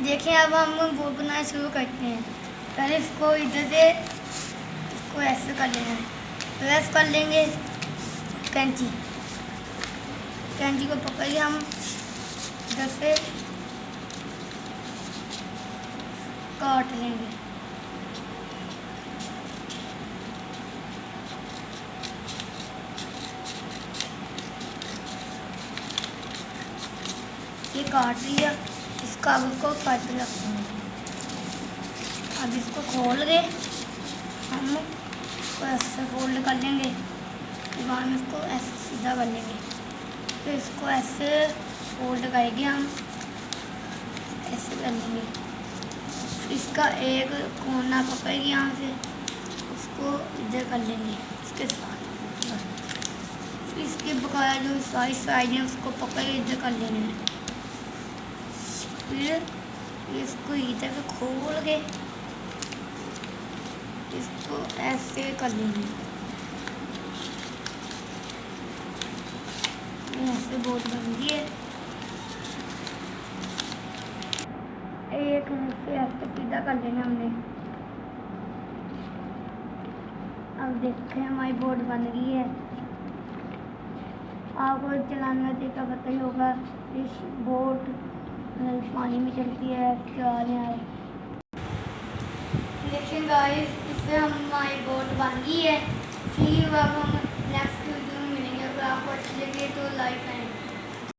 देखिए अब हम बोट बनाना शुरू करते हैं। पहले इसको इधर से इसको ऐसे कर लेना है, प्रेस कर लेंगे। कैंची को पकड़ के हम इधर से काट लेंगे। ये काट लिया, इस कागज को काट लिया। अब इसको खोल के हम इसको ऐसे फोल्ड कर लेंगे, बाद में इसको ऐसे सीधा कर लेंगे। फिर इसको ऐसे फोल्ड करके हम ऐसे कर लेंगे। इसका एक कोना पकड़ के यहाँ से उसको इधर कर लेंगे इसके साथ। फिर इसके बकाया जो साइड है उसको पकड़ के इधर कर लेना है। फिर इसको इधर से खोल के इसको ऐसे कर लेंगे। ऐसे बोट बन गई है। एक से ऐसे सीधा कर लेना हमने। अब देखते हैं हमारी बोट बन गई है। आपको चलाना देखा पता ही होगा, इस बोट पानी में चलती है, चलाने आए। देखिए गाइस, इससे हमारी बोट बन गई है। फिर अब हम नेक्स्ट वीडियो में मिलेंगे। अगर आपको अच्छी लगे तो लाइक करें।